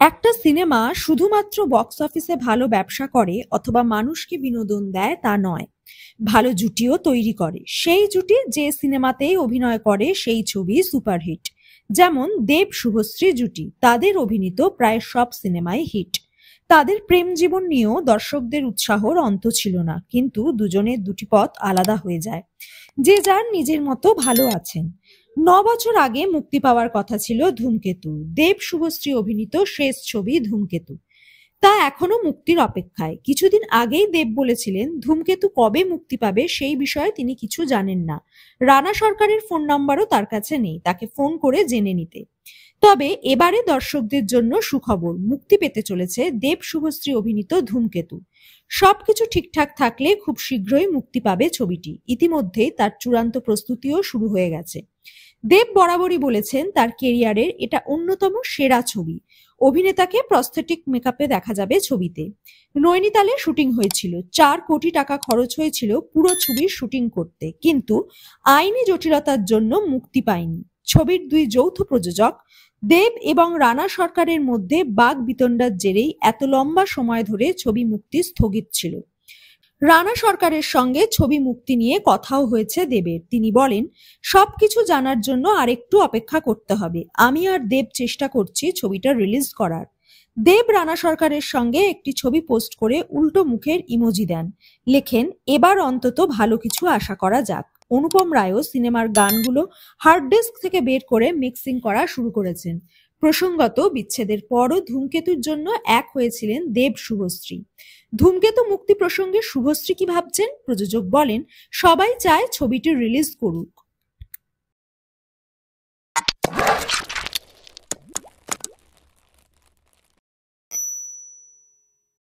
একটা সিনেমা শুধুমাত্র বক্স অফিসে ভালো ব্যবসা করে অথবা মানুষকে বিনোদন দেয় তা নয়, ভালো জুটিও তৈরি করে। সেই জুটি যে সিনেমাতেই অভিনয় করে সেই ছবি সুপারহিট। যেমন দেব শুভশ্রী জুটি, তাদের অভিনীত প্রায় সব সিনেমাই হিট। তাদের প্রেম জীবন নিয়েও দর্শকদের উৎসাহর অন্ত ছিল না, কিন্তু দুজনের দুটি পথ আলাদা হয়ে যায়। যে যার নিজের মতো ভালো আছেন। ৯ বছর আগে মুক্তি পাওয়ার কথা ছিল ধূমকেতু, দেব শুভশ্রী অভিনীত শেষ ছবি ধূমকেতু। তা এখনো মুক্তির অপেক্ষায়। কিছুদিন আগেই দেব বলেছিলেন ধূমকেতু কবে মুক্তি পাবে সেই বিষয়ে তিনি কিছু জানেন না। রানা সরকারের ফোন নাম্বারও তার কাছে নেই তাকে ফোন করে জেনে নিতে। তবে এবারে দর্শকদের জন্য সুখবর, মুক্তি পেতে চলেছে দেব শুভশ্রী অভিনীত ধূমকেতু। সবকিছু ঠিকঠাক থাকলে খুব শীঘ্রই মুক্তি পাবে ছবিটি। ইতিমধ্যেই তার চূড়ান্ত প্রস্তুতিও শুরু হয়ে গেছে। দেব বরাবরই বলেছেন তার কেরিয়ারের এটা অন্যতম সেরা ছবি। অভিনেতাকে প্রস্থেটিক মেকআপে দেখা যাবে ছবিতে। নৈনিতালে শুটিং হয়েছিল, 4 কোটি টাকা খরচ হয়েছিল পুরো ছবির শুটিং করতে, কিন্তু আইনি জটিলতার জন্য মুক্তি পায়নি। ছবির দুই যৌথ প্রযোজক দেব এবং রানা সরকারের মধ্যে বাকবিতণ্ডার জেরেই এত লম্বা সময় ধরে ছবি মুক্তি স্থগিত ছিল। রানা সরকারের সঙ্গে ছবি মুক্তি নিয়ে কথাও হয়েছে দেবের। তিনি বলেন, সবকিছু জানার জন্য আরেকটু অপেক্ষা করতে হবে। আমি আর দেব চেষ্টা করছি ছবিটা রিলিজ করার। দেব রানা সরকারের সঙ্গে একটি ছবি পোস্ট করে উল্টো মুখের ইমোজি দেন। লেখেন, এবার অন্তত ভালো কিছু আশা করা যাক। অনুপম রায়ও সিনেমার গানগুলো হার্ড ডিস্ক থেকে বের করে মিক্সিং করা শুরু করেছেন। প্রসঙ্গত, বিচ্ছেদের পরও ধূমকেতুর জন্য এক হয়েছিলেন দেব শুভশ্রী। ধূমকেতু মুক্তি প্রসঙ্গে শুভশ্রী কি ভাবছেন? প্রযোজক বলেন, সবাই চায় ছবিটি রিলিজ করুক।